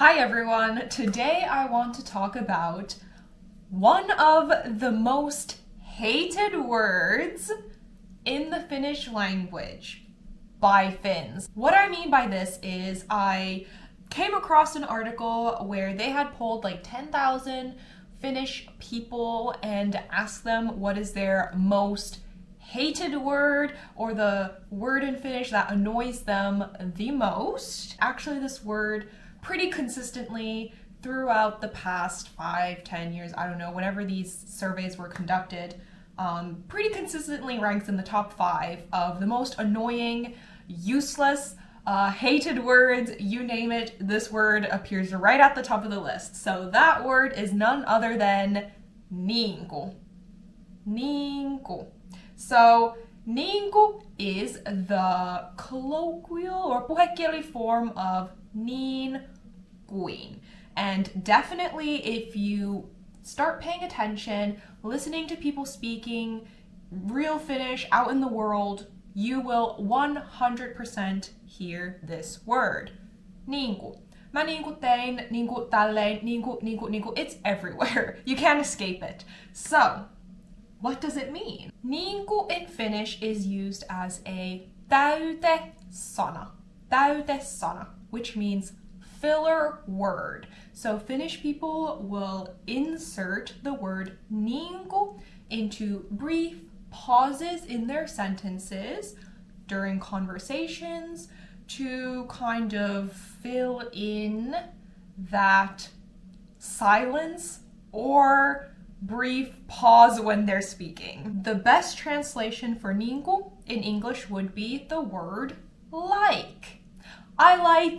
Hi everyone! Today I want to talk about one of the most hated words in the Finnish language by Finns. What I mean by this is I came across an article where they had polled like 10,000 Finnish people and asked them what is their most hated word or the word in Finnish that annoys them the most. Actually, this word pretty consistently throughout the past 5-10 years, I don't know, whenever these surveys were conducted, pretty consistently ranks in the top 5 of the most annoying, useless, hated words, you name it, this word appears right at the top of the list. So that word is none other than Niinku. Niinku. So Niinku is the colloquial or puhekieli form of niin kuin. And definitely if you start paying attention, listening to people speaking real Finnish out in the world, you will 100% hear this word. Niinku. Mä niinku tein, niinku tälleen, niinku. It's everywhere. You can't escape it. So, what does it mean? Niinku in Finnish is used as a täytesana. Täytesana, which means filler word. So Finnish people will insert the word niinku into brief pauses in their sentences during conversations to kind of fill in that silence or brief pause when they're speaking. The best translation for niinku in English would be the word like. I like,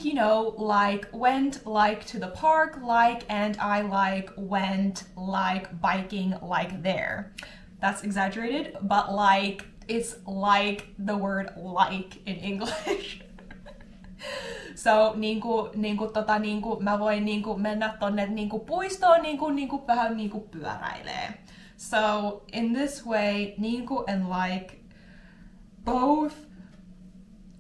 like went like to the park like, and I like went like biking like there. That's exaggerated, but like, it's like the word like in English. So mä voin mennä tonne puistoon vähän pyöräilee. So in this way, and like both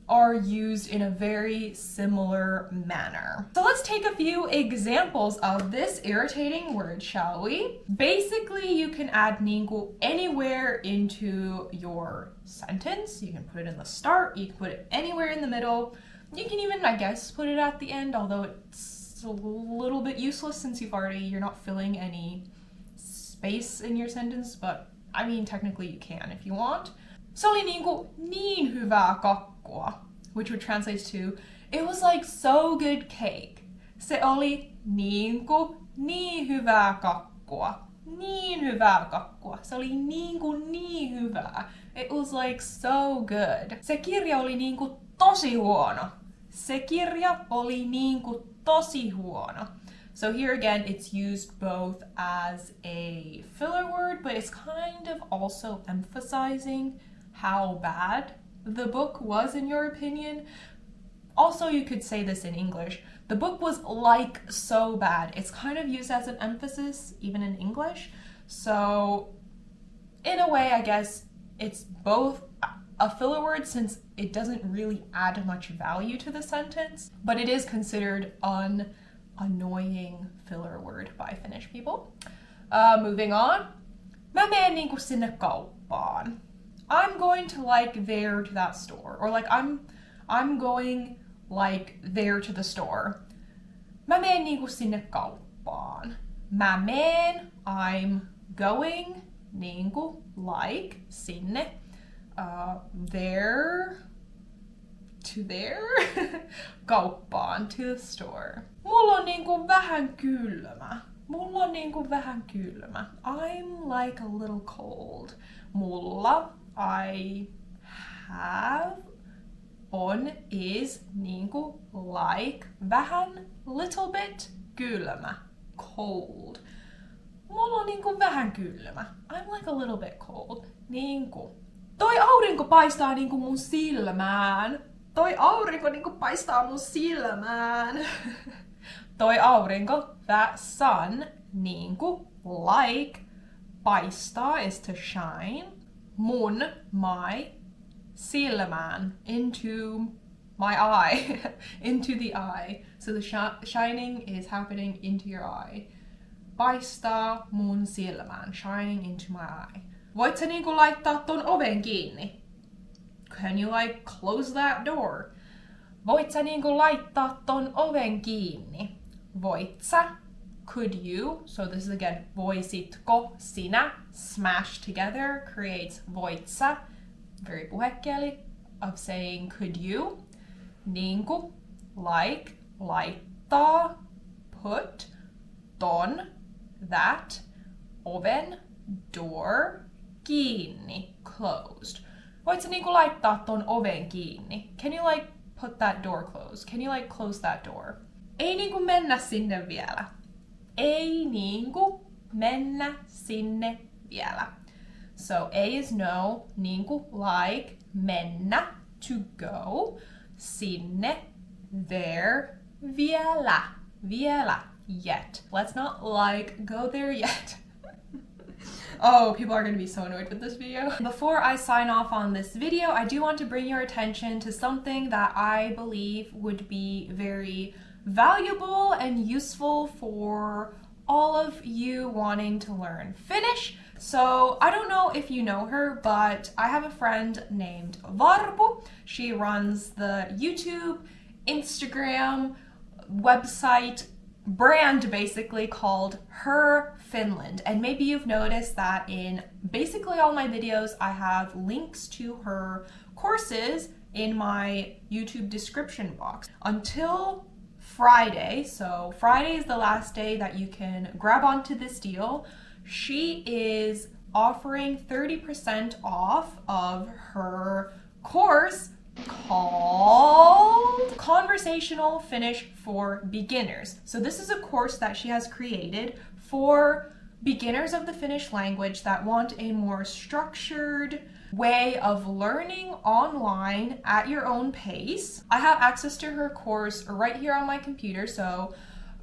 are used in a very similar manner. So let's take a few examples of this irritating word, shall we? Basically, you can add niinku anywhere into your sentence. You can put it in the start, you can put it anywhere in the middle. You can even, I guess, put it at the end, although it's a little bit useless since you're not filling any space in your sentence, but I mean, technically you can if you want. Se oli niin hyvää kakkua, which would translate to, it was like so good cake. Se oli niin hyvää kakkua. Niin hyvää kakkua. Se oli niin hyvää. It was like so good. Se kirja oli tosi huono. Se kirja oli tosi huono. So here again, it's used both as a filler word, but it's kind of also emphasizing how bad the book was in your opinion. Also, you could say this in English. The book was like so bad. It's kind of used as an emphasis even in English. So in a way, I guess it's both a filler word since it doesn't really add much value to the sentence, but it is considered an annoying filler word by Finnish people. Moving on. Mä menen sinne kauppaan. I'm going to like there to that store, or like I'm going like there to the store. Mä menen sinne kauppaan. Mä menen, I'm going, like sinne, there to there, kauppaan, to the store. Mulla on vähän kylmä. I'm like a little cold. Mulla, I have, on, is, like, vähän, little bit, kylmä, cold. Mulla on vähän kylmä. I'm like a little bit cold. Toi aurinko paistaa mun silmään. Toi aurinko paistaa mun silmään. Toi aurinko, that sun, like, paistaa is to shine. Mun, my, silmään, into my eye, into the eye. So the shining is happening into your eye. Paistaa mun silmään, shining into my eye. Voit sä niinku laittaa ton oven kiinni? Can you like close that door? Voit sä niinku laittaa ton oven kiinni? Voit sä? Could you? So this is again, voisitko, sinä, smash together creates voit sä. Very puhekieli of saying could you. Niinku, like, laittaa, put, ton, that, oven, door, kiinni, closed. Voit sä niinku laittaa ton oven kiinni? Can you like put that door closed? Can you like close that door? Ei niinku mennä sinne vielä. Ei niinku mennä sinne vielä. So A is no, niinku like, mennä, to go, sinne, there, vielä, yet. Let's not like go there yet. Oh, people are going to be so annoyed with this video. Before I sign off on this video, I do want to bring your attention to something that I believe would be very valuable and useful for all of you wanting to learn Finnish. So I don't know if you know her, but I have a friend named Varpu. She runs the YouTube, Instagram, website, brand basically called Her Finland. And maybe you've noticed that in basically all my videos, I have links to her courses in my YouTube description box. Until Friday, so Friday is the last day that you can grab onto this deal. She is offering 30% off of her course called Conversational Finnish for Beginners. So this is a course that she has created for beginners of the Finnish language that want a more structured way of learning online at your own pace. I have access to her course right here on my computer. So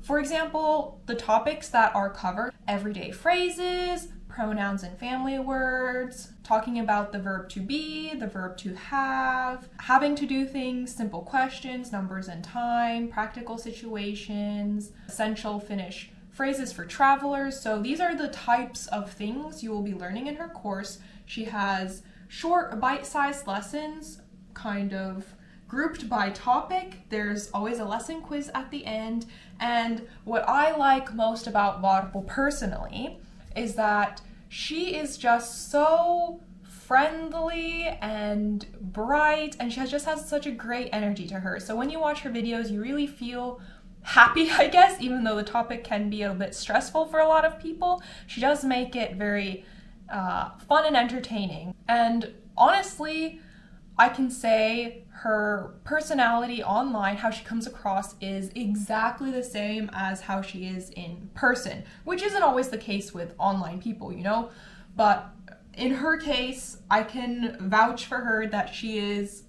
for example, the topics that are covered: everyday phrases, pronouns and family words, talking about the verb to be, the verb to have, having to do things, simple questions, numbers and time, practical situations, essential Finnish phrases for travelers. So these are the types of things you will be learning in her course. She has short bite-sized lessons, kind of grouped by topic. There's always a lesson quiz at the end. And what I like most about Varpu personally is that she is just so friendly and bright, and she just has such a great energy to her. So when you watch her videos, you really feel happy, I guess, even though the topic can be a bit stressful for a lot of people. She does make it very fun and entertaining. And honestly, I can say her personality online, how she comes across, is exactly the same as how she is in person, which isn't always the case with online people, you know? But in her case, I can vouch for her that she is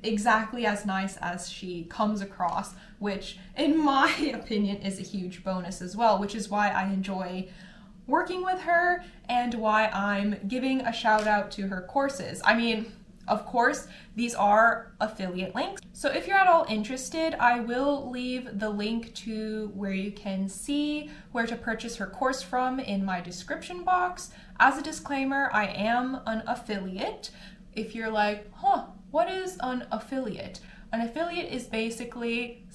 exactly as nice as she comes across, which in my opinion is a huge bonus as well, which is why I enjoy working with her and why I'm giving a shout out to her courses. I mean, of course, these are affiliate links. So if you're at all interested, I will leave the link to where you can see where to purchase her course from in my description box. As a disclaimer, I am an affiliate. If you're like, huh, what is an affiliate? An affiliate is basically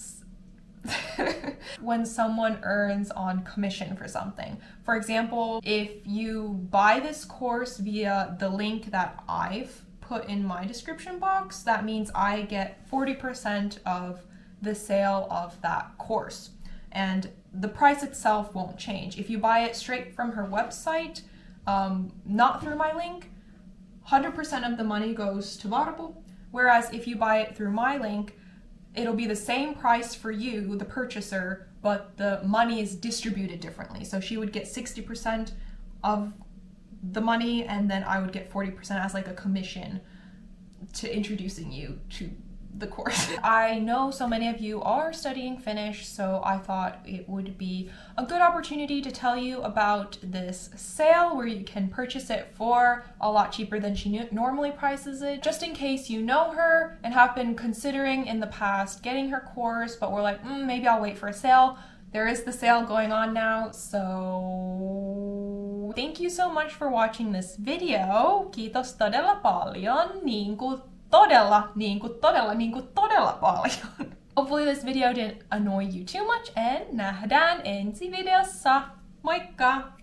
when someone earns on commission for something. For example, if you buy this course via the link that I've put in my description box, that means I get 40% of the sale of that course. And the price itself won't change. If you buy it straight from her website, not through my link, 100% of the money goes to Varpu. Whereas if you buy it through my link, it'll be the same price for you, the purchaser, but the money is distributed differently. So she would get 60% of the money, and then I would get 40% as like a commission to introducing you to the course. I know so many of you are studying Finnish, so I thought it would be a good opportunity to tell you about this sale where you can purchase it for a lot cheaper than she normally prices it, just in case you know her and have been considering in the past getting her course, but we're like, maybe I'll wait for a sale. There is the sale going on now, so thank you so much for watching this video. Kiitos todella paljon, todella paljon. Hopefully this video didn't annoy you too much, and nähdään ensi videossa. Moikka!